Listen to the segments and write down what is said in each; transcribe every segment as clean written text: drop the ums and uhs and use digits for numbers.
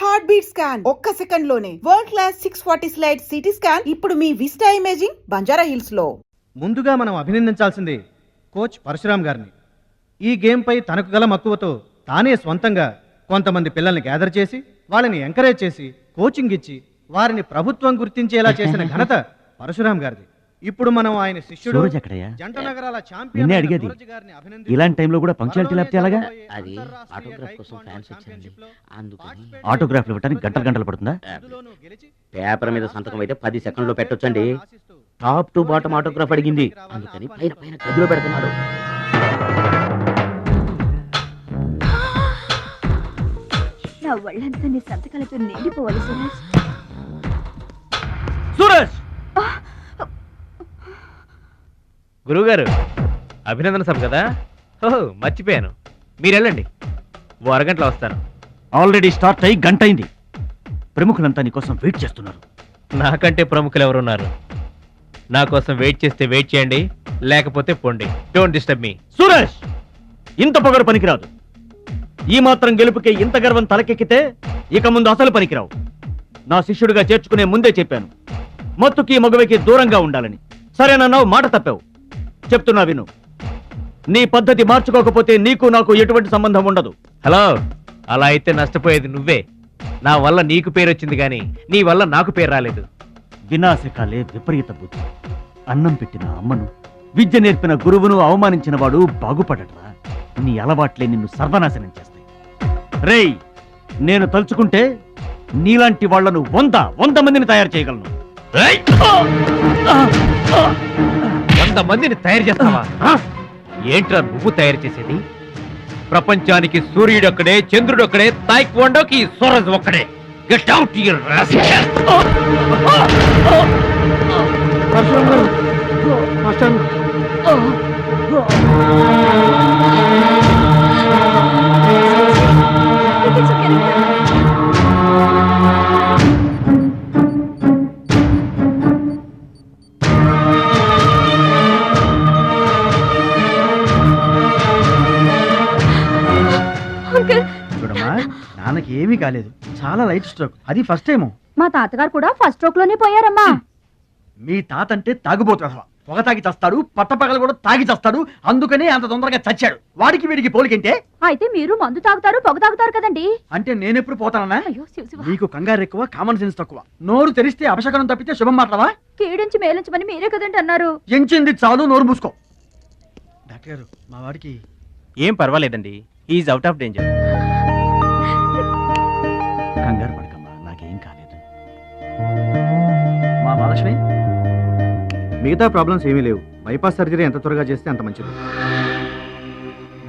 Heart beat scan ఒక్క second లోనే world class 640 slide CT scan ఇప్పుడు మీ విస్టా ఇమేజింగ్ బంజారా హిల్స్ లో. ముందుగా మనం అభినందించాల్సింది కోచ్ పరశురామ్ గారిని. ఈ గేమ్ పై తనకు గల మక్కువతో తానే స్వంతంగా కొంతమంది పిల్లల్ని గ్యాదర్ చేసి వాళ్ళని ఎంకరేజ్ చేసి కోచింగ్ ఇచ్చి వారిని ప్రభుత్వం గుర్తించేలా చేసిన ఘనత పరశురామ్ గారిది. ఇప్పుడు మనం ఆయన శిష్యుడు జంట నగరాల ఛాంపియన్ అడిగేది ఇలాంటి టైంలో కూడా పంక్చువాలిటీ లేకపోతే ఎలాగా? అది ఆటోగ్రాఫ్ కోసం ఫ్యాన్స్ వచ్చారండి, అందుకని ఆటోగ్రాఫ్లు ఇవ్వడానికి గంటలు పడుతుందా? పేపర్ మీద సంతకం అయితే 10 సెకండ్లో పెట్టొచ్చండి. టాప్ టు బాటమ్ ఆటోగ్రాఫ్ అడిగింది, అందుకని పైన పైన గదిలో పెడుతున్నాడు. నా వాళ్ళంతా నీ సంతకాలతో నిండిపోవాలి సురేష్. సురేష్ గురువుగారు అభినందన సభ కదా, ఓహో మర్చిపోయాను. మీరు వెళ్ళండి, ఓ అరగంటలో వస్తాను. ఆల్రెడీ స్టార్ట్ అయ్యి గంట అయింది. ప్రముఖులంతా నీ కోసం వెయిట్ చేస్తున్నారు. నాకంటే ప్రముఖులు ఎవరున్నారు? నా కోసం వెయిట్ చేస్తే వెయిట్ చేయండి, లేకపోతే పోండి. Don't disturb me. సురేష్, ఇంత పొగరు పనికిరాదు. ఈ మాత్రం గెలుపుకి ఇంత గర్వం తలకెక్కితే ఇక ముందు అసలు పనికిరావు. నా శిష్యుడిగా చేర్చుకునే ముందే చెప్పాను, మత్తుకి మగువకి దూరంగా ఉండాలని. సరేనన్నావు, మాట తప్పావు. చెప్తున్నా విను, నీ పద్ధతి మార్చుకోకపోతే నీకు నాకు ఎటువంటి సంబంధం ఉండదు. హలో, అలా అయితే నష్టపోయేది నువ్వే. నా వల్ల నీకు పేరు వచ్చింది కానీ నీ వల్ల నాకు పేరు రాలేదు. వినాశకాలే విపరీత బుద్ధి. అన్నం పెట్టిన అమ్మను, విద్య నేర్పిన గురువును అవమానించిన వాడు బాగుపడటరా. నీ అలవాట్లే నిన్ను సర్వనాశనం చేస్తాయి. రేయ్, నేను తలుచుకుంటే నీలాంటి వాళ్లను 100 మందిని తయారు చేయగలను. 100 మందిని తయారు చేస్తావా? ఏంట్రా నువ్వు తయారు చేసేది? ప్రపంచానికి సూర్యుడు ఒక్కడే, చంద్రుడు ఒక్కడే, తాయిక్వాండోకి సూరజ్ ఒక్కడే. Get out your rascal. చూడమ్మా, నాన్నకి ఏమీ కాలేదు, చాలా లైట్ స్ట్రోక్. అది ఫస్ట్ టైం. మా తాతగారు కూడా ఫస్ట్ స్ట్రోక్ లోనే పోయారమ్మా. మీ తాత అంటే తాగుబోతు, పొగ తాగి చస్తాడు, పట్టపగలు కూడా తాగి చస్తాడు. అందుకనే అంత తొందరగా చచ్చాడు. వాడికి వీడికి పోలికంటే. అయితే మీరు మందు తాగుతారు, పొగ తాగుతారు కదండి. అంటే నేనెప్పుడు పోతానన్నా? అయ్యో శివ శివ. నీకు కంగారు ఎక్కువ, కామన్ సెన్స్ తక్కువ. నోరు తెరిస్తే అపశకనం తప్పితే శుభం మాట్లాడవా? కీడించి మేలించమని మీరే కదండి అన్నారు. ఎంచింది చాలు, నోరు మూసుకో. డాక్టర్ గారు, మా వాడికి ఏం పర్వాలేదండి, ఈజ్ అవుట్ ఆఫ్ డేంజర్. కంగారు పడకమ్మా, నాకేం కాలేదు. మా మహాలక్ష్మి, మిగతా ప్రాబ్లమ్స్ ఏమీ లేవు. బైపాస్ సర్జరీ ఎంత త్వరగా చేస్తే అంత మంచిది.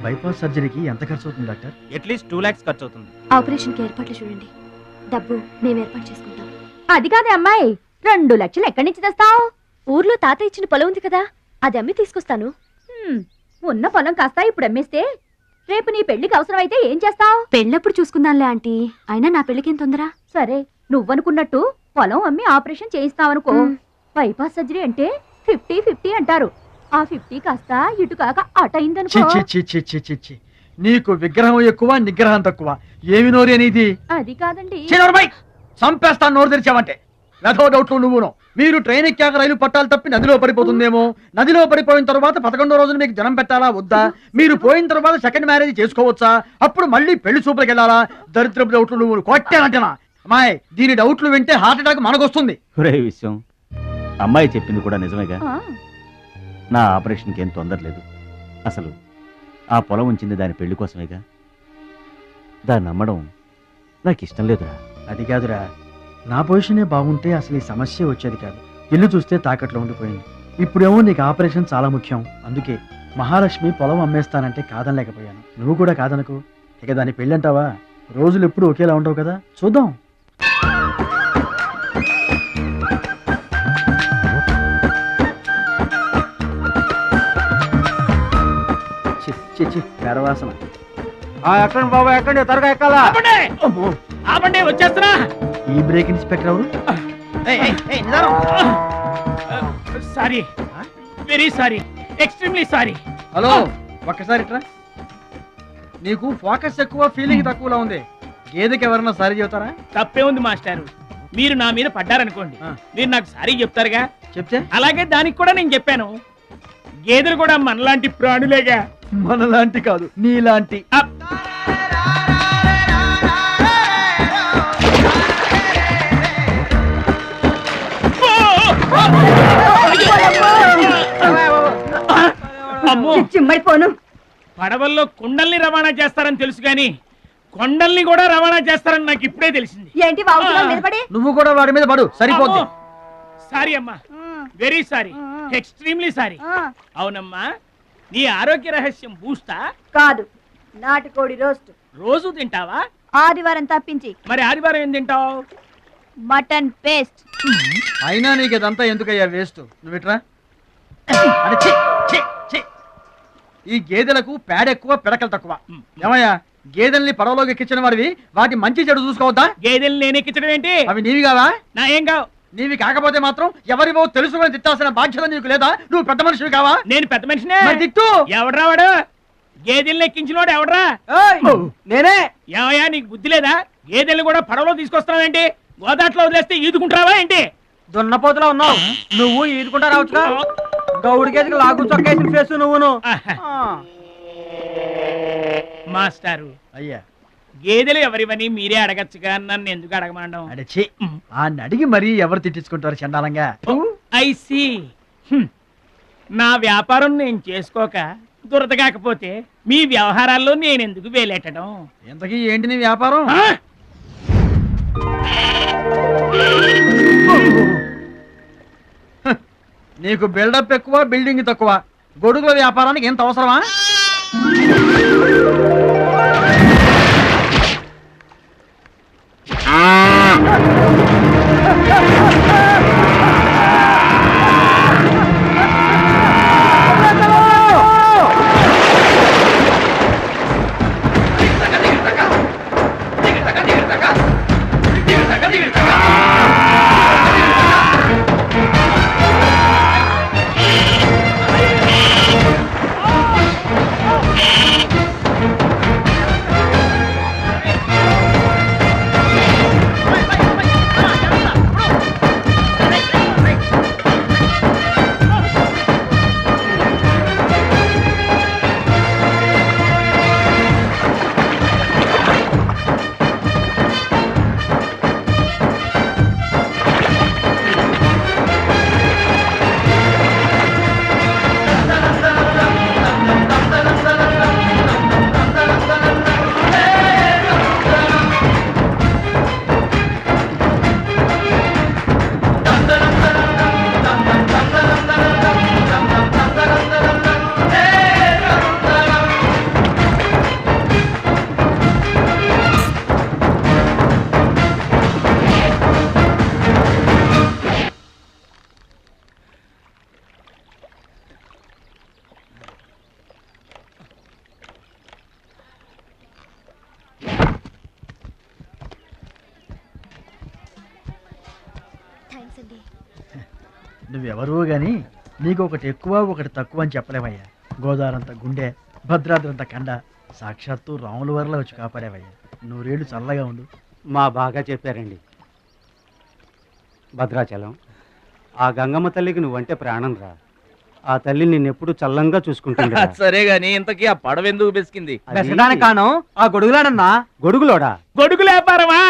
బైపాస్ సర్జరీకి ఎంత ఖర్చు అవుతుంది డాక్టర్? అట్లీస్ట్ 2 lakhs ఖర్చు అవుతుంది. ఆపరేషన్ కి ఏర్పాట్లు చూడండి, డబ్బు మేము ఏర్పాటు చేసుకుంటాం. అది కాదే అమ్మాయి, 2 లక్షలు ఎక్కడి నుంచి తెస్తావు? ఊర్లో తాత ఇచ్చిన పొలం ఉంది కదా, అది అమ్మి తీసుకొస్తాను. ఉన్న పొలం కాస్త ఇప్పుడు అమ్మేస్తే రేపు నీ పెళ్లికి అవసరం అయితే ఏం చేస్తావు? పెళ్ళప్పుడు చూసుకుందాంలే ఆంటీ, అయినా నా పెళ్లికేం తొందర. సరే, నువ్వనుకున్నట్టు పొలం అమ్మి ఆపరేషన్ చేయిస్తావనుకో. బైపాస్ సర్జరీ అంటే 50-50 అంటారు. ఆ 50 కాస్త ఇటు కాక అట అయిందనుకో. నీకు విగ్రహం ఎక్కువ, నిగ్రహం తక్కువ. ఏమి నోరు అనేది? అది కాదండి. చంపేస్తాను నోరు తెరిచావంటే. రథో డౌట్లు నువ్వును. మీరు ట్రైన్ ఎక్కాక రైలు పట్టాలు తప్పి నదిలో పడిపోతుందేమో. నదిలో పడిపోయిన తర్వాత 11వ రోజున మీకు జనం పెట్టాలా వద్దా? మీరు పోయిన తర్వాత సెకండ్ మ్యారేజ్ చేసుకోవచ్చా? అప్పుడు మళ్ళీ పెళ్లి చూపులకు వెళ్ళాలా? దరిద్రపు డౌట్లు నువ్వు కొట్టానంటేనా? అమ్మాయి, దీని డౌట్లు వింటే హార్ట్ అటాక్ మనకొస్తుంది. ఒరే విషయం, అమ్మాయి చెప్పింది కూడా నిజమేగా. నా ఆపరేషన్కి ఏం తొందర లేదు. అసలు ఆ పొలం ఉంచింది దాని పెళ్లి కోసమేగా. దాన్ని నమ్మడం నాకు ఇష్టం లేదురా. అది కాదురా, నా పొజిషనే బాగుంటే అసలు ఈ సమస్య వచ్చేది కాదు. ఇల్లు చూస్తే తాకట్లో ఉండిపోయింది. ఇప్పుడేమో నీకు ఆపరేషన్ చాలా ముఖ్యం. అందుకే మహాలక్ష్మి పొలం అమ్మేస్తానంటే కాదనలేకపోయాను. నువ్వు కూడా కాదనకు. ఇక దాని పెళ్ళి అంటావా? రోజులు ఎప్పుడు ఒకేలా ఉండవు కదా, చూద్దాం. వాసన. ఎక్కండి బాబా, ఎక్కండి, త్వరగా ఎక్కాలా. వచ్చేస్తున్నా. ఈ బ్రేక్ ఇన్స్పెక్టర్ ఎవరు? Sorry, very sorry, extremely sorry. Hello, ఒక్కసారి నీకు ఫోకస్ ఎక్కువ, ఫీలింగ్ తక్కువలా ఉంది. గేదెకి ఎవరన్నా సారీ చెబుతారా? తప్పే ఉంది మాస్టారు. మీరు నా మీద పడ్డారనుకోండి, ఆ. మీరు నాకు సారీ చెప్తారుగా. చెప్తే అలాగే దానికి కూడా నేను చెప్పాను. గేదెలు కూడా మనలాంటి ప్రాణులేగా. మనలాంటి కాదు, నీలాంటి. అప్. అమ్మో, చిమ్మడిపోను. పడవల్లో కుండల్ని రవాణా చేస్తారని తెలుసు గాని కొండల్ని కూడా రవాణా చేస్తారని నాకు ఇప్పుడే తెలిసింది. ఏంటి బాగుతున్నావు నిలబడి? నువ్వు కూడా వాడి మీద పడు, సరిపోద్ది. సారీ అమ్మా, వెరీ సారీ, ఎక్స్ట్రీమ్లీ సారీ. అవునమ్మా, నీ ఆరోగ్య రహస్యం బూస్తా? కాదు, నాటుకోడి రోస్ట్. రోజు తింటావా? ఆదివారం తప్పించి. మరి ఆదివారం ఏం తింటావు? Mutton paste. అయినా నీకు ఇదంతా ఎందుకయ్యా వేస్ట్? నువ్వు ఇట్రా. అరే, ఛీ, ఛీ, ఛీ. ఈ గేదెలకు పేడ ఎక్కువ, పిడకలు తక్కువ. ఏమయ్యా, గేదెల్ని పడవలోకి ఎక్కించిన వాడివి, వాటి మంచి చెడు చూసుకోవద్దా? గేదెలు నేను ఎక్కించడం ఏంటి? అవి నీవి కావా? నా ఏం కావు. నీవి కాకపోతే మాత్రం ఎవరివో తెలుసుకొని తిట్టాల్సిన బాధ్యత నీకు లేదా? నువ్వు పెద్ద మనిషివి కావా? నేను పెద్ద మనిషినే. మరి తిట్టు. ఎవడ్రా వాడు? గేదెల్ని ఎక్కించినోడు ఎవడ్రా? నేనే. ఏమయ్యా, నీకు బుద్ధి లేదా? గేదెల్ని కూడా పడవలో తీసుకొస్తున్నావేంటి? గోదాట్లో వదిలేస్తే ఈదుకుంటావా ఏంటి? దున్నపోతులో ఉన్నావు నువ్వు, ఈదుకుంటా రావచ్చుగా. గౌడి గేదెకి లాగు చొక్కేసిన ఫేసు నువ్వును. మాస్టారు, అయ్యా, గేదెలు ఎవరివని మీరే అడగచ్చుగా, నన్ను ఎందుకు అడగమండం? అడిచి ఆ అడిగి మరీ ఎవరు తిట్టించుకుంటారు చండాలంగా? I see. నా వ్యాపారం నేను చేసుకోక దురద కాకపోతే మీ వ్యవహారాల్లో నేను ఎందుకు వేలెట్టడం? ఇంతకీ ఏంటి నీ వ్యాపారం? ఆ? నీకు బిల్డప్ ఎక్కువ, బిల్డింగ్ తక్కువ. గొడుగుల వ్యాపారానికి ఎంత అవసరమా? నువ్వెవరూ గాని నీకు ఒకటి ఎక్కువ ఒకటి తక్కువ అని చెప్పలేవయ్యా. గోదావరంత గుండె, భద్రాద్రంత కండ, సాక్షాత్తు రాముల వరలో వచ్చి కాపాడేవయ్యా. నూరేళ్ళు చల్లగా ఉండు. మా బాగా చెప్పారండి. భద్రాచలం, ఆ గంగమ్మ తల్లికి నువ్వంటే ప్రాణం రా. ఆ తల్లి నిన్నెప్పుడు చల్లంగా చూసుకుంటుంది. సరే గాని ఇంతకీ ఆ పడవ ఎందుకు బెసికింది? కాను ఆ గొడుగులాడన్నా. గొడుగులోడా? గొడుగుల వ్యాపారమా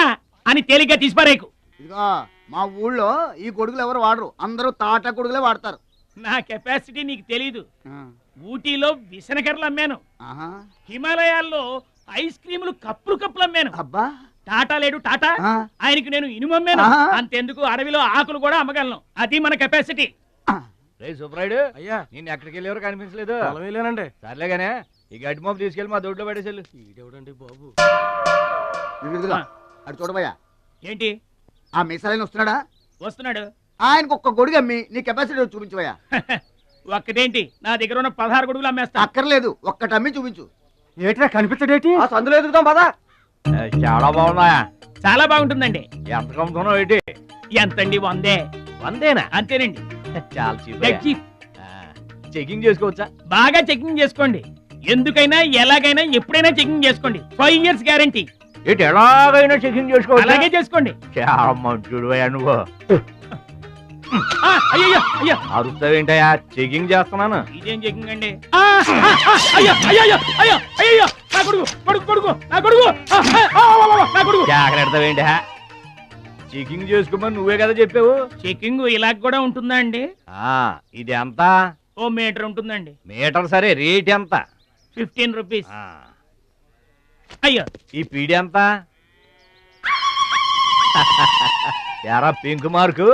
అని తేలిగ్గా తీసిపారేకు. ఇదిగో మా ఊళ్ళో ఈ గొడుగులు ఎవరు వాడరు, అందరూ తాటా గొడుగులే వాడతారు. నా కెపాసిటీ నీకు తెలీదు. ఊటీలో విసనకర్రలు అమ్మాను, ఆహా. హిమాలయాల్లో ఐస్ క్రీములు కప్పులు కప్పులు అమ్మాను. అబ్బా, టాటా లేడు టాటా, ఆ. ఆయనకి నేను ఇనుము అమ్మాను. ఆహా. అంతెందుకు, అడవిలో ఆకులు కూడా అమ్మగలను. అది మన కెపాసిటీ. రే సుబ్రాయుడు, అయ్యా నేను ఎక్కడికి వెళ్ళేవారు కనిపించలేదు. వెళ్ళానండి. సర్లేగానే ఈ గడ్డి మోపు తీసుకెళ్ళి మా దొడ్లో పడేసేళ్ళు. ఈడెవడండి బాబు? ఇదిగో, అటు చూడబోయా. ఏంటి? ఆ మిసాలైన వస్తున్నాడా? వస్తున్నాడు. ఆయనకు ఒక్క గొడుగు అమ్మి నీ కెపాసిటీ చూపించబోయా. ఒక్కటేంటి, నా దగ్గర ఉన్న 16 గొడుగులు అమ్మేస్తా. అక్కర్లేదు, ఒక్కటి అమ్మి చూపించు. ఏట్రా కనిపించడేటి? ఆ సందులో ఎదుగుతాం పదా. చాలా బాగున్నాయా? చాలా బాగుంటుందండి. ఎంత కమ్ముతున్నావు ఏంటి? ఎంతండి? 100. 100 అంతేనండి. చాలా చీప్. Dead cheap. చెకింగ్ చేసుకోవచ్చా? బాగా చెకింగ్ చేసుకోండి. ఎందుకైనా ఎలాగైనా ఎప్పుడైనా చెకింగ్ చేసుకోండి. 5 years గ్యారంటీ. ఇటు ఎలాగైనా చెకింగ్ చేసుకోవచ్చు. అలాగే చేసుకోండి. చాలా మంచుడు నువ్వు. అయ్యో అయ్యో, అరుస్తావేంటయా? చెకింగ్ చేస్తున్నాను. ఇదేం చెకింగ్ అండి? అయ్యో అయ్యో అయ్యో అయ్యో, నా కొడుకు కొడుకు కొడుకు నా కొడుకు, నా కొడుకు. జాగ్రత్తవేంటి? చెకింగ్ చేసుకోమని నువ్వే కదా చెప్పావు. చెకింగ్ ఇలా కూడా ఉంటుందా అండి? ఇది ఎంత? ఓ మీటర్ ఉంటుందండి. మీటర్ సరే, రేట్ ఎంత? 15 రూపీస్. అయ్యో, ఈ పీడి ఎంత? ఎరా పింక్ మార్కు,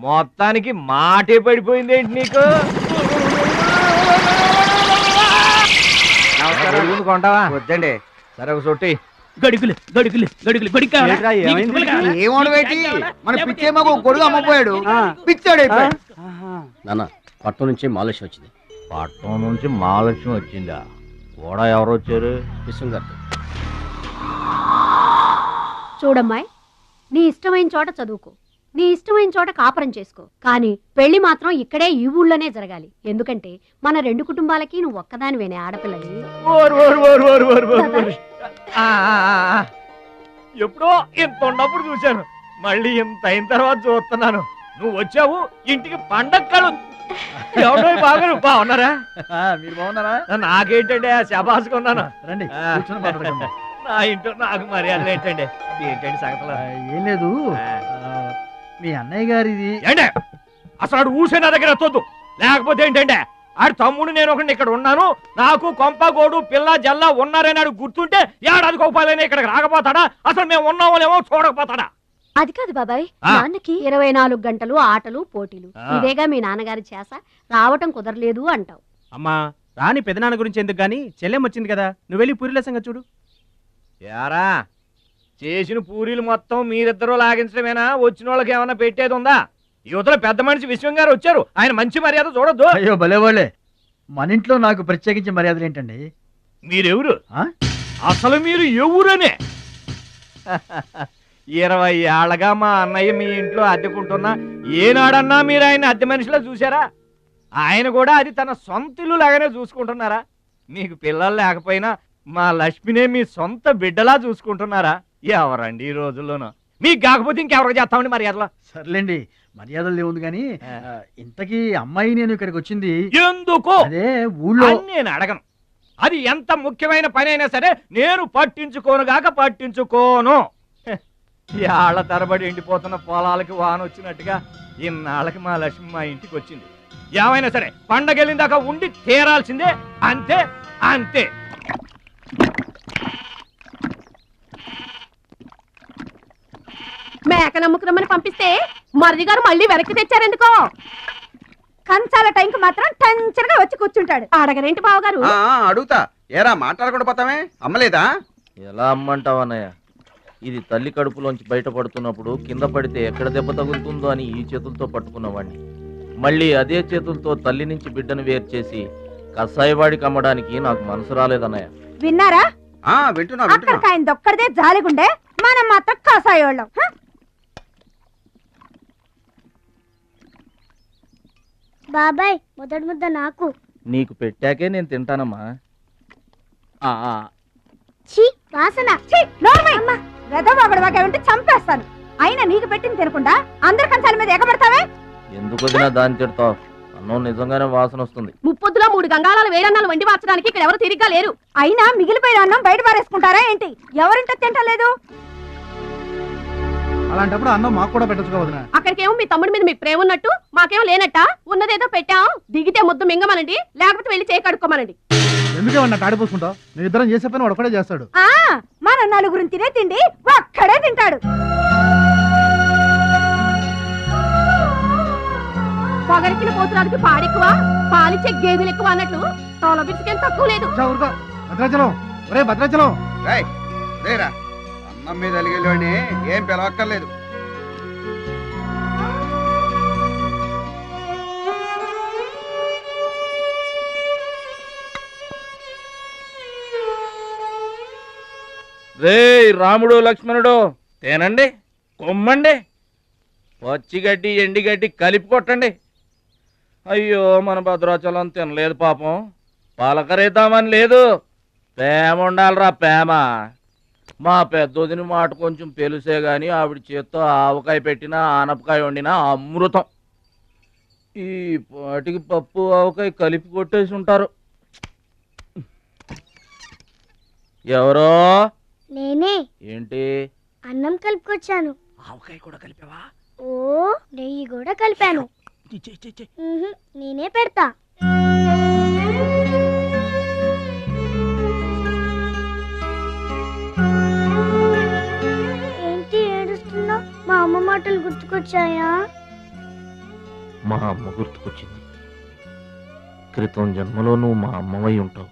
మొత్తానికి మాటే పడిపోయింది ఏంటి నీకు? కొంటావా? వద్దండి. సరే ఒక సొట్టి. గడుగులు గడుగులు గడుగులు గడికి కావాలా? ఏంట్రా, ఏమైంది? నీకు గుడ్డలు కావాలా? ఏమోడు పెట్టి మన పిచ్చేమో గొడుగు అమ్మపోయాడు, పిచ్చాడు అయిపోయాడు. నాన్న పట్నం నుంచి మాలేష్ వచ్చింది. పట్నం నుంచి మహాలక్ష్మి వచ్చిందా? కూడా ఎవరు వచ్చారు? విశ్వం గారు. చూడమ్మాయి, నీ ఇష్టమైన చోట చదువుకో, నీ ఇష్టమైన చోట కాపురం చేసుకో, కానీ పెళ్లి మాత్రం ఇక్కడే ఈ ఊళ్ళోనే జరగాలి. ఎందుకంటే మన 2 కుటుంబాలకి నువ్వు ఒక్కదానివేనే ఆడపిల్లని. ఎప్పుడో ఇంత ఉన్నప్పుడు చూశాను, మళ్ళీ ఇంత అయిన తర్వాత చూస్తున్నాను. నువ్వు వచ్చావు ఇంటికి పండక్కలు. ఎవరో బాగున్నారా? మీరు బాగున్నారా? నాకేంటండి శబాసుకున్నాను. రండి ఆ. కూర్చొని మాట్లాడుకుందాం. నా ఇంట్లో నాకు మర్యాదలు ఏంటండి? ఏంటండి సంగతులు? ఏం లేదు, మీ అన్నయ్య గారిది. ఏంటే అసలు ఆడు ఊసే నా దగ్గర ఎత్తొద్దు, లేకపోతే ఏంటంటే ఆడు తమ్ముడు నేను ఒకటి ఇక్కడ ఉన్నాను, నాకు కొంపగోడు పిల్ల జల్ల ఉన్నారని ఆడు గుర్తుంటే ఏడాది కోపాలని ఇక్కడికి రాకపోతాడా? అసలు మేము ఉన్నామోలేమో చూడకపోతాడా? అది కాదు బాబాయ్, నాన్నకి 24 గంటలు ఆటలు పోటీలు, ఇదేగా మీ నాన్నగారి చేస, రావటం కుదరలేదు అంటావు. అమ్మా రాని పెదనాన్న గురించి ఎందుకు గాని, చెల్లెం వచ్చింది కదా, నువ్వు వెళ్ళి పూరిల సంగతి చూడు. యారా చేసిన పూరీలు మొత్తం మీరిద్దరూ లాగించడమేనా? వచ్చిన వాళ్ళకి ఏమన్నా పెట్టేది ఉందా? యువతల పెద్ద మనిషి విశ్వం గారు వచ్చారు, ఆయన మంచి మర్యాద చూడొద్దు. అయ్యో భలేవాళ్ళే, మన ఇంట్లో నాకు ప్రత్యేకించి మర్యాదలు ఏంటండి? మీరెవరు? ఆ? అసలు మీరు ఎవరనే? 20 ఏళ్ళగా మా అన్నయ్య మీ ఇంట్లో అద్దెకుంటున్నా ఏనాడన్నా మీరు ఆయన అద్దె మనిషిలో చూసారా? ఆయన కూడా అది తన సొంత ఇల్లు లాగానే చూసుకుంటున్నారా? మీకు పిల్లలు లేకపోయినా మా లక్ష్మినే మీ సొంత బిడ్డలా చూసుకుంటున్నారా? ఎవరండి ఈ రోజుల్లోనూ? మీకు కాకపోతే ఇంకెవరికి చేస్తామండి మర్యాదలో? సర్లేండి, మర్యాదలు ఏముంది కానీ ఇంతకీ అమ్మాయి నేను ఇక్కడికి వచ్చింది ఎందుకు? అదే ఊళ్ళో. అని నేను అడగను. అది ఎంత ముఖ్యమైన పని అయినా సరే నేను పట్టించుకోనుగాక పట్టించుకోను. ఏళ్ల తరబడి ఎండిపోతున్న పొలాలకి వాన వచ్చినట్టుగా ఇన్నాళ్ళకి మా లక్ష్మి మా ఇంటికి వచ్చింది. ఏమైనా సరే పండగెళ్ళిన దాకా ఉండి తీరాల్సిందే, అంతే అంతే. మేక నమ్ముకురమ్మని పంపిస్తే మరిది గారు మళ్ళీ వెనక్కి తెచ్చారెందుకో? కంచాల టైంకి మాత్రం టెన్షన్గా వచ్చి కూర్చుంటాడు. అడగరేంటి బావగారు? అడుగుతా, ఏరా మాట్లాడకుండా పోతామే? అమ్మలేదా? ఎలా అమ్మంటావు అన్నయ్య? ఇది తల్లి కడుపులోంచి బయటపడుతున్నప్పుడు కింద పడితే ఎక్కడ దెబ్బ తగులుతుందో అని ఈ చేతులతో పట్టుకున్నవాడిని, మళ్ళీ అదే చేతులతో తల్లి నుంచి బిడ్డను వేరు చేసి కసాయివాడికి అమ్మడానికి నాకు మనసు రాలేదన్నయ్య. విన్నారా? వింటున్నా. అక్కడికి ఆయన దొక్కడిదే జాలిగుండే, మనం మాత్రం కసాయోళ్ళం. బాబాయ్ మొదటి ముద్ద నాకు. నీకు పెట్టాకే నేను తింటానమ్మా. ఛీ వాసన. ఉంటే చంపేస్తాను. అయినా నీకు పెట్టింది తినకుండా అందరి కంచాల మీద ఎగబడతావే? ఎందుకు వదినా దాన్ని తిడతావు? అన్నం నిజంగానే వాసన వస్తుంది. ముప్పొద్దులో 3 గంగాళాలు వేడన్నాలు వండి మార్చడానికి ఇక్కడ ఎవరు తిరిగ్గా లేరు. అయినా మిగిలిపోయిన అన్నం బయట పారేసుకుంటారా ఏంటి? ఎవరింట తింటలేదు? అలాంటప్పుడు అన్నం మాకు కూడా పెట్టచ్చుకోవద్దునా? అక్కడికేమో మీ తమ్ముడి మీద మీకు ప్రేమ ఉన్నట్టు, మాకేమో లేనట్ట. ఉన్నదేదో పెట్టాం, దిగితే ముద్దు మింగమనండి, లేకపోతే వెళ్ళి చేయి కడుక్కోమనండి. ఎందుకేమన్నా తాడిపోసుకుంటావు? నేను ఇద్దరం చేసే పని వాడు ఒకటే చేస్తాడు. మన నలుగురిని తినే తిండి ఒక్కడే తింటాడు. పొగరికిన పోతురానికి పాడెక్కువ, పాలిచ్చే గేదెలు ఎక్కువ అన్నట్లు తోల బిడ్డకేం తక్కువ లేదు. భద్రాచలం, ఒరే భద్రాచలం. రేరా, అన్నం మీద అలిగేలోని ఏం పిలవక్కర్లేదు. రే రాముడు లక్ష్మణుడు, తేనండి, కొమ్మండి, పచ్చిగడ్డి ఎండిగడ్డి కలిపి కొట్టండి. అయ్యో మన భద్రాచలం తినలేదు పాపం, పలకరేద్దామని లేదు. ప్రేమ ఉండాలిరా ప్రేమ. మా పెద్దోదిని మాట కొంచెం పెలుసే గాని ఆవిడ చేత్తో ఆవకాయ పెట్టినా ఆనపకాయ వండినా అమృతం. ఈ పాటికి పప్పు ఆవకాయ కలిపి కొట్టేసి ఉంటారు. ఎవరో? నేనే. ఏంటి? అన్నం కలుపుకొచ్చాను. ఆవకాయ కూడా కలిపావా? ఓ, నెయ్యి కూడా కలిపాను. నేనే పెడతా. ఏంటి ఏడుస్తున్నావు? మా అమ్మ మాటలు గుర్తుకొచ్చాయా? మా అమ్మ గుర్తుకొచ్చింది. క్రితం జన్మలో నువ్వు మా అమ్మవై ఉంటావు.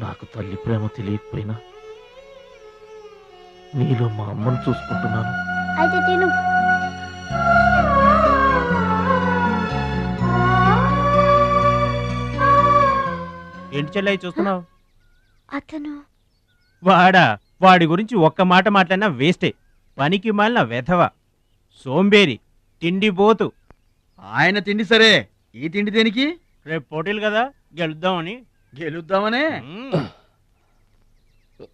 నాకు తల్లి ప్రేమ తెలియకపోయినా నీలో మా అమ్మను చూసుకుంటున్నాను. అయితే తిను. ఏంటి చెల్లె చూస్తున్నావు? అతను వాడి గురించి ఒక్క మాట మాట్లాడినా వేస్టే. పనికి మాలిన వెధవ, సోంబేరి, తిండిపోతు. ఆయన తిండి సరే, ఈ తిండి దేనికి? రేపు పోటీలు కదా, గెలుద్దామని. గెలుద్దామనే?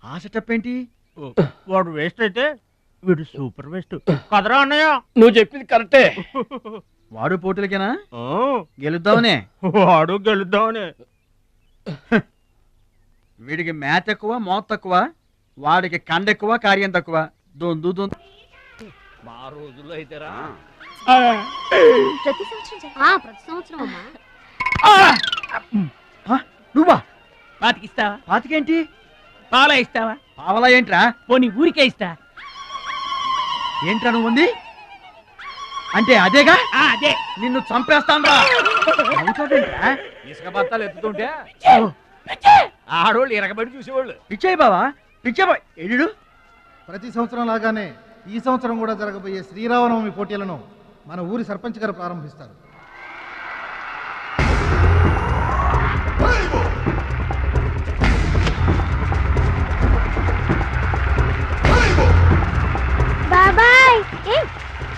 ఆ సెటప్ ఏంటి? వాడు వేస్ట్ అయితే వీడు సూపర్ వేస్ట్ కదరా అన్నయ్య. నువ్వు చెప్పింది కరెక్టే. వాడు పోటీలకేనా? గెలుద్దామనే? వాడు గెలుద్దామనే. వీడికి మ్యాథ్ ఎక్కువ, మోత్ తక్కువ. వాడికి కండ ఎక్కువ, కార్యం తక్కువ. దొందు మా రోజుల్లో అయితేరా ప్రతి సంవత్సరం ప్రతి సంవత్సరం అమ్మా. నువ్వా? పాతికిస్తావా? పాతికేంటి? పాలా ఇస్తావా? పావలా ఏంట్రా? పోనీ ఊరికే ఇస్తా. ఏంట్రా నువ్వు ఉంది అంటే అదేగా? అదే. నిన్ను చంపేస్తాను. ఇసుక బత్తాలు ఎత్తుతుంటే ఆడోళ్ళు ఇరగబడి చూసేవాళ్ళు. పిచ్చాయి బావా, పిచ్చాయి ఎడు. ప్రతి సంవత్సరం లాగానే ఈ సంవత్సరం కూడా జరగబోయే శ్రీరామనవమి పోటీలను మన ఊరి సర్పంచ్ గారు ప్రారంభిస్తారు. బాబాయ్,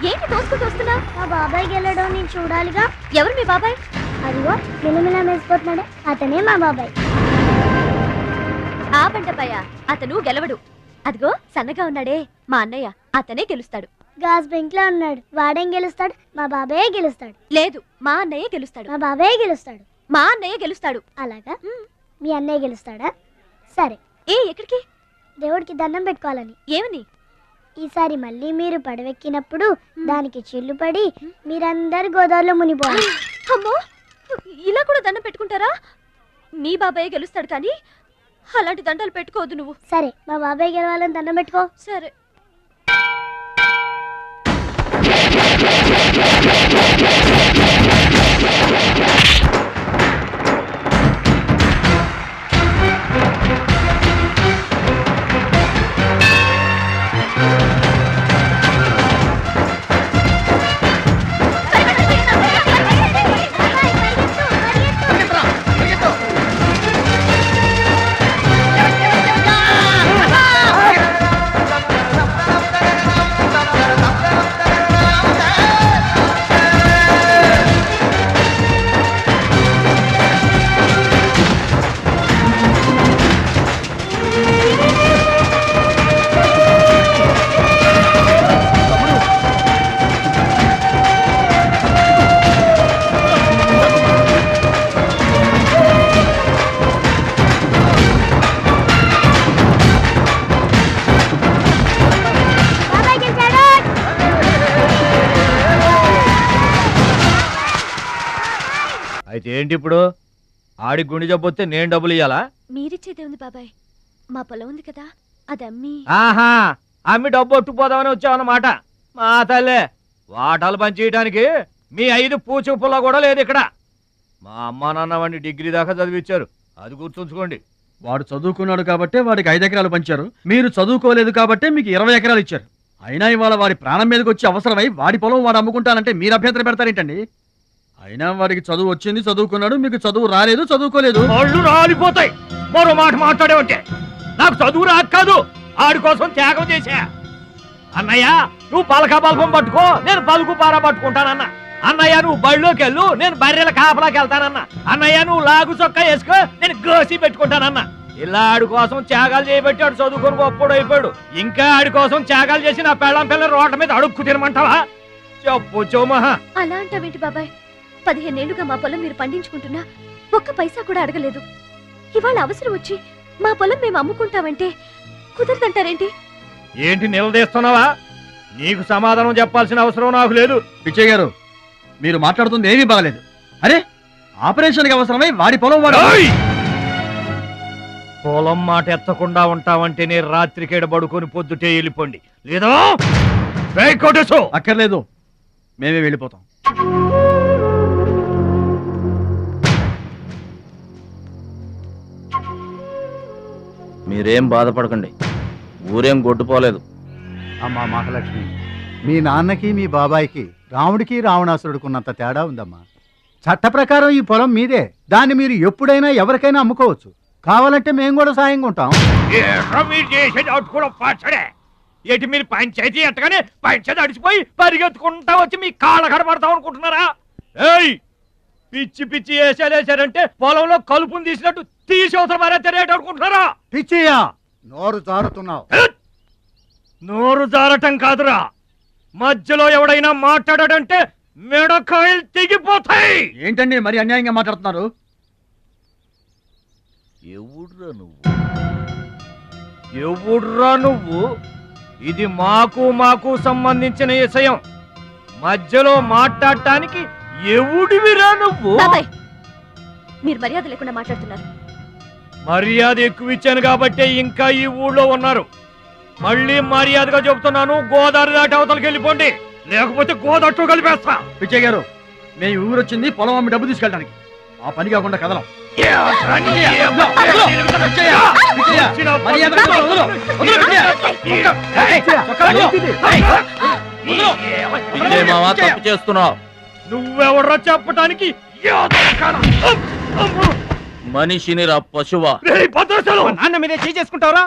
ఏంటి తోసుకుంటూ వస్తున్నా? మా బాబాయ్ గెలడం నేను చూడాలిగా. ఎవరు మీ బాబాయ్? అదిగో మిలమిల మెరిసిపోతున్నాడే, అతనే మా బాబాయ్. ఆ పంటపయ్య, అతను గెలవడు. అదిగో సన్నగా ఉన్నాడే మా అన్నయ్య, అతనే గెలుస్తాడు. గాజ్ బెంక్ లో ఉన్నాడు, వాడేం గెలుస్తాడు? మా బాబాయ్ గెలుస్తాడు. లేదు, మా అన్నయ్య గెలుస్తాడు. మా బాబాయ్ గెలుస్తాడు. మా అన్నయ్య గెలుస్తాడు. అలాగా? మీ అన్నయ్య గెలుస్తాడా? సరే. ఎక్కడికి? దేవుడికి దండం పెట్టుకోవాలని. ఏమని? ఈసారి మళ్ళీ మీరు పడవెక్కినప్పుడు దానికి చిల్లు పడి మీరందరు గోదావరిలో మునిపోవాలి. అమ్మో, ఇలా కూడా దండం పెట్టుకుంటారా? మీ బాబాయ్ గెలుస్తాడు కానీ అలాంటి దండాలు పెట్టుకోవద్దు నువ్వు. సరే, మా బాబాయ్ గెలవాలని దండం పెట్టుకో. సరే. అయితే ఏంటి ఇప్పుడు? ఆడి గుండె జబ్బొస్తే నేను డబ్బులు ఇయ్యాలా? మీరిచ్చేదే ఉంది బాబాయ్, మా పొలం ఉంది కదా, అది అమ్మి. ఆహా, అమ్మి డబ్బు ఒట్టుకుపోదామని వచ్చావన్నమాట. మా తల్లే, వాటాలు పంచేయడానికి మీ 5 పూచు పుల్ల కూడా లేదు ఇక్కడ. మా అమ్మా నాన్న వాడిని డిగ్రీ దాకా చదివించారు, అది గుర్తుంచుకోండి. వాడు చదువుకున్నాడు కాబట్టే వాడికి 5 ఎకరాలు పంచారు. మీరు చదువుకోలేదు కాబట్టే మీకు 20 ఎకరాలు ఇచ్చారు. అయినా ఇవాళ వాడి ప్రాణం మీదకి వచ్చి అవసరమై వాడి పొలం వాడు అమ్ముకుంటానంటే మీరు అభ్యంతరం పెడతారేంటండి? అయినా వాడికి చదువు వచ్చింది, చదువుకున్నాడు. మీకు చదువు రాలేదు, చదువుకోలేదు. వాళ్ళు రాలిపోతాయి మరో మాట మాట్లాడేవంటే. నాకు చదువు రాక కాదు, ఆడి కోసం త్యాగం చేశా. అన్నయ్య, నువ్వు పలక బల్పం పట్టుకో, నేను పలుకు పార పట్టుకుంటానన్న. అన్నయ్య, నువ్వు బళ్ళోకి వెళ్ళు, నేను బర్రెల కాపలాకి వెళ్తానన్న. అన్నయ్య, నువ్వు లాగు చొక్కా వేసుకో, నేను గోసి పెట్టుకుంటానన్న. ఇలా ఆడి కోసం త్యాగాలు చేయబట్టి ఆడు చదువుకొని గొప్పడు అయిపోయాడు. ఇంకా ఆడి కోసం త్యాగాలు చేసి నా పిల్ల రోడ్ల మీద అడుక్కు తినమంటావా? చెప్పు చోమహా. అలా అంటావేంటి బాబాయ్? 15 ఏళ్లుగా మా పొలం మీరు పండించుకుంటున్నా ఒక్క పైసా కూడా అడగలేదు. ఇవాళ అవసరం వచ్చి మా పొలం మేము అమ్ముకుంటామంటే కుదరదంటారేంటి? ఏంటి నిలదీస్తున్నావా? నీకు సమాధానం చెప్పాల్సిన అవసరం నాకు లేదు. పిచ్చయ్య గారు, మీరు మాట్లాడుతుంది ఏమీ బాగలేదు. అరే, ఆపరేషన్కి అవసరమై వాడి పొలం వాడు. పొలం మాట ఎత్తకుండా ఉంటావంటేనే రాత్రికేడ పడుకొని పొద్దుటే వెళ్ళిపోండి, లేదా అక్కర్లేదు, మేమే వెళ్ళిపోతాం. మీరేం బాధపడకండి, ఊరేం గొడ్డుపోలేదు. అమ్మా మహాలక్ష్మి, మీ నాన్నకి మీ బాబాయికి రాముడికి రావణాసురుడుకున్నంత తేడా ఉందమ్మా. చట్ట ప్రకారం ఈ పొలం మీదే. దాన్ని మీరు ఎప్పుడైనా ఎవరికైనా అమ్ముకోవచ్చు. కావాలంటే మేము కూడా సాయంగా ఉంటాం. ఏంటి మీరు పంచాయతీ ఎట్టగానే పంచాయతీ అడిచిపోయి పరిగెత్తుకుంటా వచ్చి మీ కాళ్ళ కడబడతాం అనుకుంటున్నారా? ఏయ్, పిచ్చి పిచ్చి వేసారంటే పొలంలో కలుపుని తీసినట్టు తీసి అవసరం మరే తెలియట అనుకుంటున్నారా? పిచ్చియా, నోరు జారుతున్నావు. నోరు జారటం కాదురా, మధ్యలో ఎవడైనా మాట్లాడాడంటే మెడకాయలు తెగిపోతాయి. ఏంటండి మరి అన్యాయంగా మాట్లాడుతున్నారు? ఎవడ్రా నువ్వు? ఇది మాకు సంబంధించిన విషయం. మధ్యలో మాట్లాడటానికి ఎవడివిరా నువ్వు? మీరు మర్యాద లేకుండా మాట్లాడుతున్నారు. మర్యాద ఎక్కువ ఇచ్చాను కాబట్టే ఇంకా ఈ ఊళ్ళో ఉన్నారు. మళ్ళీ మర్యాదగా చెబుతున్నాను, గోదావరి దాటి అవతలకి వెళ్ళిపోండి, లేకపోతే గోదట్టు కలిపేస్తా. పిచ్చయ్య గారు, మేము ఊరొచ్చింది పొలం అమ్మి డబ్బు తీసుకెళ్ళడానికి. ఆ పని కాకుండా కదలం. తప్పు చేస్తున్నావు. నువ్వెవడ్రా చెప్పటానికి? మనిషిని రా పశువా. నాన్న మీరే చేసుకుంటారా?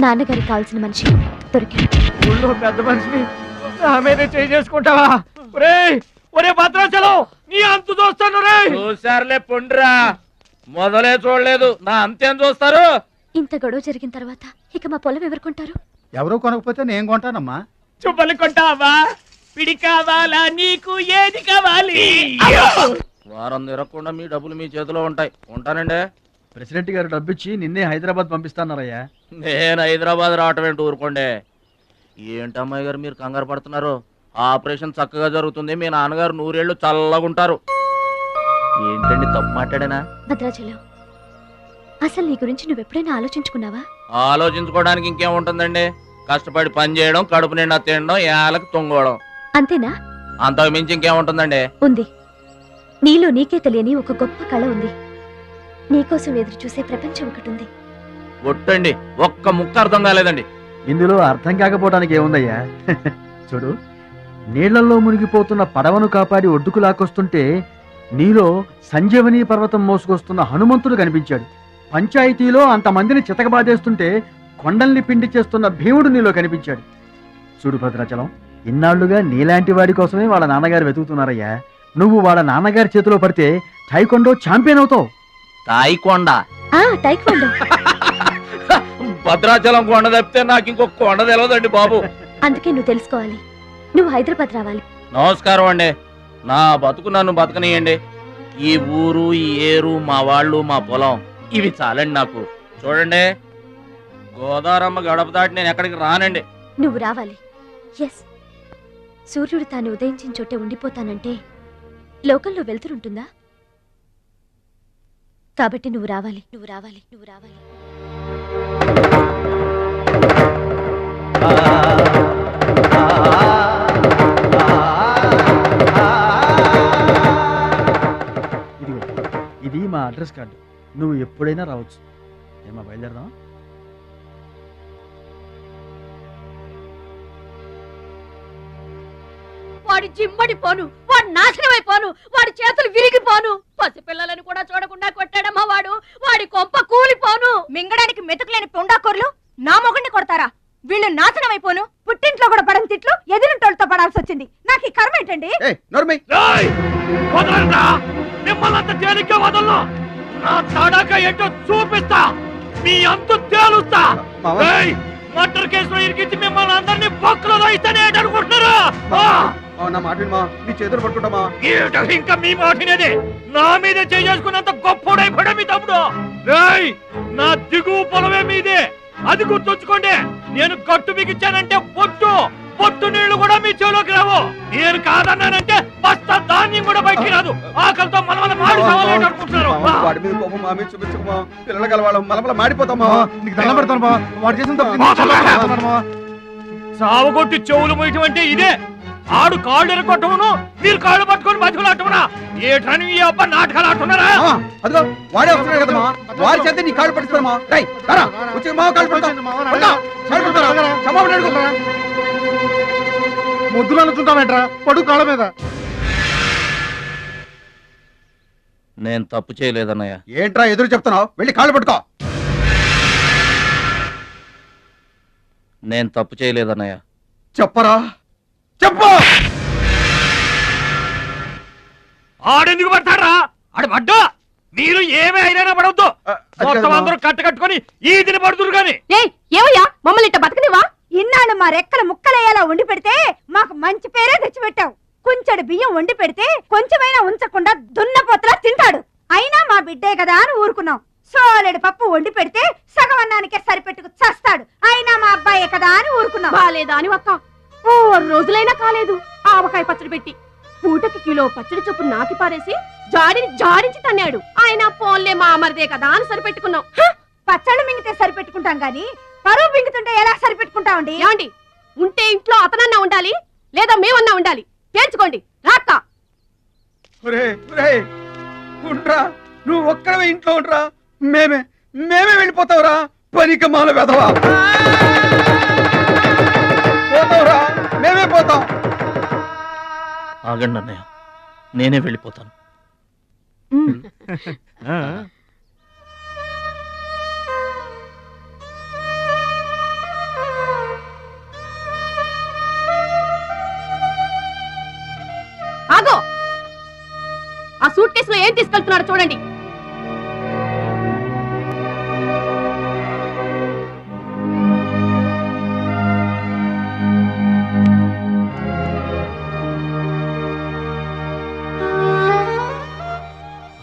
నాన్నగారికి కావాల్సిన మనిషి దొరికాడు. ఊళ్ళో పెద్ద మనిషిని నా మీదే చేసుకుంటావా? ఒరే భద్రాచలం, నీ అంతు చూస్తాను. చూసారులే పొండ్రా, మొదలే చూడలేదు, నా అంతేం చూస్తారు? ఇంత గొడవ జరిగిన తర్వాత ఇక మా పొలం ఎవరు కొంటారు? ఎవరూ కొనకపోతే నేను కొంటానమ్మా. చుబ్బలు కొంటావా? పిడి కావాలా? నీకు ఏది కావాలి? వారం తిరగకుండా మీ డబ్బులు మీ చేతిలో ఉంటాయి. ఉంటానండి. ప్రెసిడెంట్ గారు డబ్బిచ్చి నిన్నే హైదరాబాద్ పంపిస్తాన్నారయ్యా. నేను హైదరాబాద్ రావటం ఏంటి, ఊరుకోండి. ఏంటమ్మాయి గారు మీరు కంగారు పడుతున్నారు? ఆపరేషన్ చక్కగా జరుగుతుంది, మీ నాన్నగారు 100 ఏళ్ళు చల్లగుంటారు. ఏంటండి తప్పు మాట్లాడానా? భద్రాచలం, అసలు నీ గురించి నువ్వెప్పుడైనా ఆలోచించుకున్నావా? ఆలోచించుకోవడానికి ఇంకేముంటుందండి? కష్టపడి పని చేయడం, కడుపు నిండా తినడం, ఏళ్ళకి తొంగోవడం, అంతేనా? అంతకు మించి ఇంకేముంటుందండి? ఉంది. నీలో నీకే తెలియని ఒక గొప్ప కళ ఉంది. నీకోసం ఎదురు చూసే ప్రపంచం ఒకటి ఉంది. ఒట్టండి, ఒక్క ముక్క అర్థం కాలేదండి. ఇందులో అర్థం కాకపోవడానికి ఏముందయ్యా? చూడు, నీళ్లలో మునిగిపోతున్న పడవను కాపాడి ఒడ్డుకు లాక్కొస్తుంటే నీలో సంజీవని పర్వతం మోసుకొస్తున్న హనుమంతుడు కనిపించాడు. పంచాయతీలో అంతమందిని చితకబాదేస్తుంటే కొండల్ని పిండి చేస్తున్న భీముడు నీలో కనిపించాడు. చూడు భద్రాచలం, ఇన్నాళ్లుగా నీలాంటి వాడి కోసమే వాళ్ళ నాన్నగారు వెతుకుతున్నారయ్యా. నువ్వు వాళ్ళ నాన్నగారి చేతిలో పడితే టైకొండో ఛాంపియన్ అవుతావు. తాయికొండ టైక్వాండో. భద్రాచలం కొండ తప్పితే నాకు ఇంకొక కొండ తెలియదండి బాబు. అందుకే నువ్వు తెలుసుకోవాలి. నువ్వు హైదరాబాద్ రావాలి. నమస్కారం అండి. నా బతుకు నన్ను బతకనియండి. ఈ ఊరు, ఈ ఏరు, మా వాళ్ళు, మా పొలం ఇవి చాలండి నాకు. చూడండి, గోదావరమ్మ గడప దాటి నేను ఎక్కడికి రానండి. నువ్వు రావాలి. ఎస్, సూర్యుడు తాను ఉదయించిన చోటే ఉండిపోతానంటే లోకంలో వెళ్తురుంటుందా? కాబట్టి నువ్వు రావాలి, నువ్వు రావాలి, నువ్వు రావాలి. ఇది మా అడ్రస్ కార్డు. నువ్వు ఎప్పుడైనా రావచ్చు. ఏమా బయలుదేరదాం? వాడి జిమ్మడిపోను, వాడు నాశనమైపోను, వాడి చేతులు విరిగిపోను. పసిపిల్లలను కూడా చూడకుండా కొట్టాడమ్మా వాడు. వాడి కొంప కూలిపోను. మింగడానికి మెతుకులేని పొండాకొర్లు నా మొగుడిని కొడతారా? వీళ్ళు నాశనమైపోను. పుట్టింట్లో కూడా పడని తిట్లు ఎదిరింటోళ్ళతో పడాల్సి వచ్చింది. నాకు ఈ కర్మ ఏంటండి? మిమ్మల్ని తేలిగ్గా వదలను. నా తడాక ఏంటో చూపిస్తా. మీ అంతు తేలుస్తా. మర్డర్ కేసులో ఇరికించి మిమ్మల్ని అందరినీ బొక్కలో వేయిస్తానే అనుకుంటున్నారా? నా మాట నీ చేతులు పట్టుకుంటామా? ఇంకా మీ మాటినేది. నా మీద చేసుకున్నంత గొప్పోడైపోయా మీ తమ్ముడు. నా దిగువ పొలమే మీదే, అది గుర్తుంచుకోండి. నేను కట్టు బిగించానంటే పొట్టు నీళ్లు కూడా మీ చెవులోకి రావు. నేను కాదన్నానంటే బస్తా ధాన్యం కూడా బయటికి రాదు. ఆకలితో మనమల మాడి అనుకుంటున్నారు. వాడి మీద కోపం మా మీద చూపించమా? పిల్లలు కలవాళ్ళం మనమల మాడిపోతామా? నీకు దండం పెడతాను. వాడు చేసిన సావగొట్టి చెవులు పోయటం అంటే ఇదే. ఆడు కాళ్ళు ఎరగొట్టమును, మీరు కాళ్ళు పట్టుకొని బతుకులాటమునా? ఏటని ఈ అబ్బా నాటకాలు ఆడుతున్నారా? అదిగో వాడే వస్తున్నాడు కదమ్మా, వాడి చేత నీ కాళ్ళు పట్టుతామా? వచ్చి మా కాళ్ళు పడతా ముద్దులు అనుకుంటామేట్రా, పడు కాళ్ళ మీద. నేను తప్పు చేయలేదన్నయ్య. ఏంట్రా ఎదురు చెప్తున్నావు? వెళ్ళి కాళ్ళు పట్టుకో. నేను తప్పు చేయలేదన్నయ్య. చెప్పరా, చెప్పు. ఆడెందుకు పడతారా? ఆడు పడ్డా మీరు ఏమీ అయినా పడవద్దు. మొత్తం అందరూ కట్టుకొని ఈదిని పడుతురు గాని. ఏమయ్యా మమ్మల్ని ఇట్ట బతకనివా? ఇన్నాళ్ళు మా రెక్కల ముక్కలయ్యేలా వండి పెడితే మాకు మంచి పేరే తెచ్చిపెట్టావు. కొంచెడు బియ్యం వండి పెడితే కొంచెమైనా ఉంచకుండా దున్నపోతలా తింటాడు. అయినా మా బిడ్డే కదా అని ఊరుకున్నాం. సోలెడు పప్పు వండి పెడితే సగం అన్నానికే సరిపెట్టుకు చస్తాడు. అయినా మా అబ్బాయే కదా అని ఊరుకున్నాం. బాలేదా అని ఒక్క 4 రోజులైనా కాలేదు ఆవకాయ పచ్చడి పెట్టి పూటకి కిలో పచ్చడి చొప్పు నాకి పారేసి జాడించి తన్నాడు. ఆయన పోన్లే మా అమరదే కదా అని సరిపెట్టుకున్నాం. పచ్చళ్ళు మింగితే సరిపెట్టుకుంటాం గాని పరువు మింగుతుంటే ఎలా సరిపెట్టుకుంటామండి? ఏమండి, ఉంటే ఇంట్లో అతనన్నా ఉండాలి, లేదా మేమన్నా ఉండాలి. తేల్చుకోండి. రాక్క ఉండ్రా, నువ్వు ఒక్కడవే ఇంట్లో ఉండరా. మేమే వెళ్ళిపోతావురా. పనికి మాల వెదవా, పోతావురా. మేమే పోతాం. ఆగండి అన్నయ్య, నేనే వెళ్ళిపోతాను. ఆగో, ఆ సూట్ కేసులో ఏం తీసుకెళ్తున్నారో చూడండి.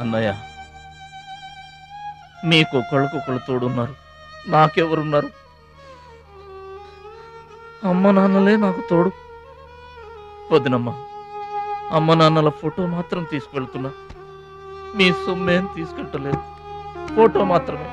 అన్నయ్య, మీకు ఒకళ్ళకొకళ్ళు తోడున్నారు, నాకెవరున్నారు? అమ్మ నాన్నలే నాకు తోడు. వదినమ్మ, అమ్మ నాన్నల ఫోటో మాత్రం తీసుకెళ్తున్నా. మీ సొమ్మేం తీసుకెళ్ళలేదు, ఫోటో మాత్రమే.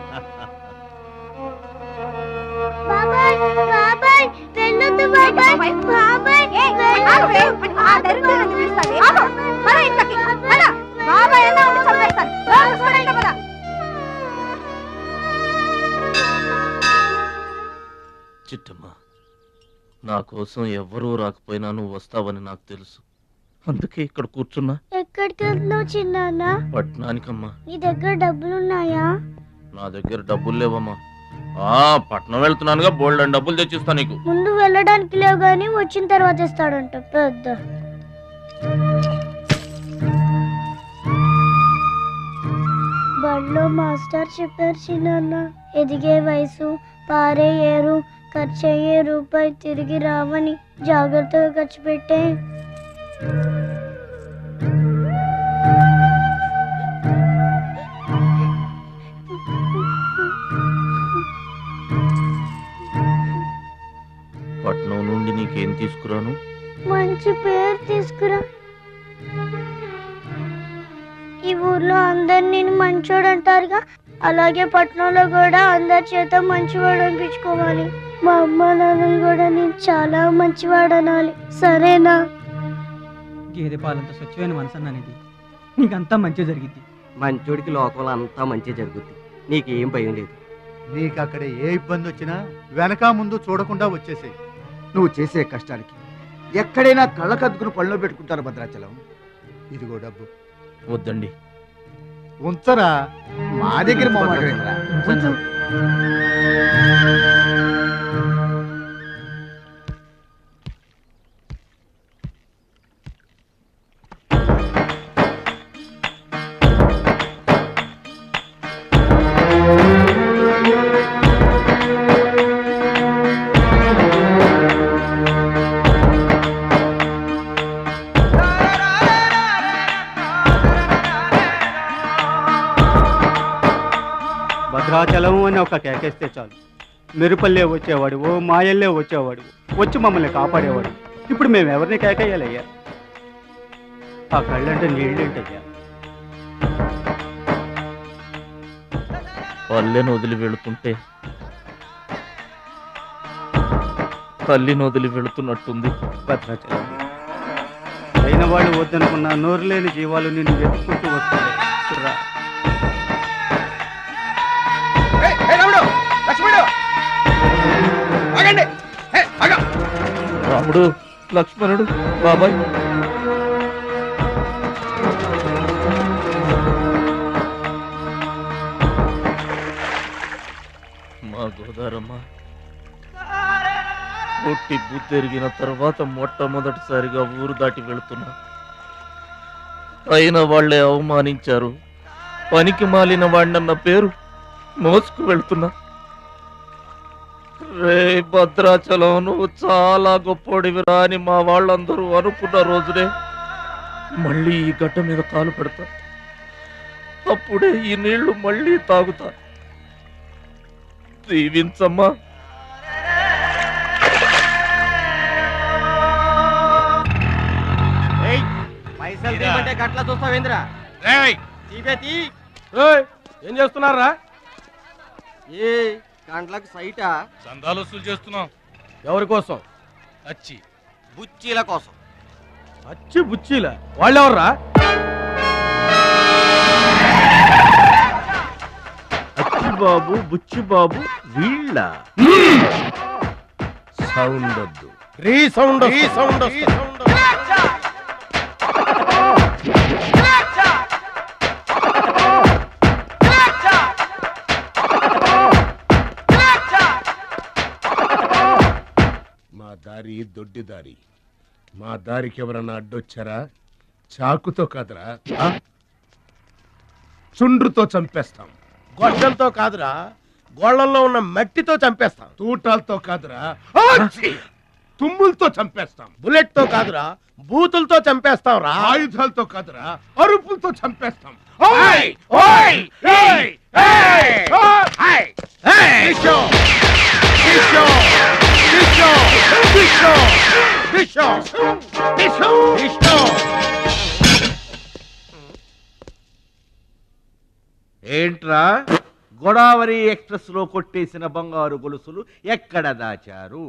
చిట్టమ్మ, నా కోసం ఎవ్వరూ రాకపోయినా నువ్వు వస్తావని నాకు తెలుసు, అందుకే ఇక్కడ కూర్చున్నా. ఎక్కడికి వెళ్తున్నావు చిన్నాన్న? పట్నానికమ్మా. నీ దగ్గర డబ్బులున్నాయా? నా దగ్గర డబ్బులు లేవమ్మా. పట్నం వెళ్తున్నానుగా, బోల్డ్ అని డబ్బులు తెచ్చిస్తా నీకు. ముందు వెళ్ళడానికి లేవు గాని వచ్చిన తర్వాత ఇస్తాడంట పెద్ద. బడిలో మాస్టర్ చెప్పారు చిన్నాన్న, ఎదిగే వయసు, పారే ఏరు, ఖర్చయ్యే రూపాయి తిరిగి రావని. జాగ్రత్తగా ఖర్చు పెట్టే. పట్నం నుండి నీకేం తీసుకురాను? మంచి పేరు తీసుకురా. ఈ ఊర్లో అందరు నేను మంచోడు అంటారుగా, అలాగే పట్నంలో కూడా అందరి చేత మంచివాడు అనిపించుకోవాలి. మా అమ్మ నాన్నలు కూడా నేను చాలా మంచివాడు అనాలి. సరేనా? గేదె పాలంత స్వచ్ఛమైన మనసు అన్నానిది, నీకంతా మంచి జరిగింది. మంచోడికి లోకంలో అంతా మంచి జరుగుద్ది, నీకేం భయం లేదు. నీకు అక్కడ ఏ ఇబ్బంది వచ్చినా వెనక ముందు చూడకుండా వచ్చేసేయి. నువ్వు చేసే కష్టానికి ఎక్కడైనా కళ్ళకద్దుకుని పళ్ళలో పెట్టుకుంటారు భద్రాచలం. ఇదిగో డబ్బు. వద్దండి. ఉంచరా, మా దగ్గర మొహమాటమేంట్రా? భద్రాచలం అని ఒక కేకేస్తే చాలు, మెరుపల్లే వచ్చేవాడు, ఓ మాయల్లే వచ్చేవాడు, వచ్చి మమ్మల్ని కాపాడేవాడు. ఇప్పుడు మేము ఎవరిని కేకేయాలయ్యా? ఆ కళ్ళంటే నీళ్ళేంటయ్యా? పల్లెను వదిలి వెళుతుంటే తల్లిని వదిలి వెళుతున్నట్టుంది. భద్రాచలం అయిన వాళ్ళు వద్దనుకున్న నోరు లేని జీవాలు నిన్ను వెతుక్కుంటూ వస్తాయి. రాముడు, లక్ష్మణుడు, బాబాయ్. మా గోదారమ్మ పుట్టి బుద్ధెరిగిన తర్వాత మొట్టమొదటిసారిగా ఊరు దాటి వెళుతున్నా. అయిన వాళ్లే అవమానించారు. పనికి మాలిన వాడినన్న పేరు మోసుకు వెళ్తున్నా. రే భద్రాచలం, నువ్వు చాలా గొప్పోడివిరా అని మా వాళ్ళందరూ అనుకున్న రోజునే మళ్ళీ ఈ గడ్డ మీద కాలు పెడతా. అప్పుడే ఈ నీళ్లు మళ్ళీ తాగుతా. దీవించమ్మా. పైసలు తీయమంటే గట్లా చూస్తావేంద్రా? ఏం చేస్తున్నారా? ఏ గంటలకు సైటా? చందాలు వసూలు చేస్తున్నాం. ఎవరి కోసం? అచ్చి బుచ్చీల కోసం. అచ్చి బుచ్చీల వాళ్ళెవర్రా? అచ్చి బాబు, బుచ్చి బాబు వీళ్ళ. సౌండ్ వద్దు, రీ సౌండ్. మా దారి దొడ్డి దారి. మా దారికి ఎవరన్నా అడ్డొచ్చారా? చాకుతో కాదురా, చుండ్రుతో చంపేస్తాం. గొడ్డలతో కాదురా, గోళ్లలో ఉన్న మట్టితో చంపేస్తాం. తూటాలతో కాదురా, తుమ్ములతో చంపేస్తాం. బుల్లెట్ తో కాదురా, బూతులతో చంపేస్తాం రా. ఆయుధాలతో కాదురా, అరుపులతో చంపేస్తాం. ఏంట్రా, గోదావరి ఎక్స్ప్రెస్ లో కొట్టేసిన బంగారు గొలుసులు ఎక్కడ దాచారు?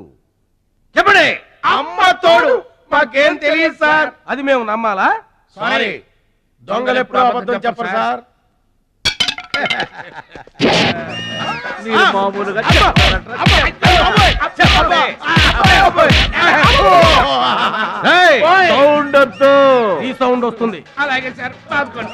చెప్పండి. అమ్మ తోడు, మాకేం తెలియదు సార్. అది మేము నమ్మాలా? సారీ, దొంగలు ఎప్పుడు అబద్ధం చెప్పరు సార్. మీరు మామూలుగా సౌండ్ వద్దు. ఈ సౌండ్ వస్తుంది. అలాగే సార్. బాదుకోండి.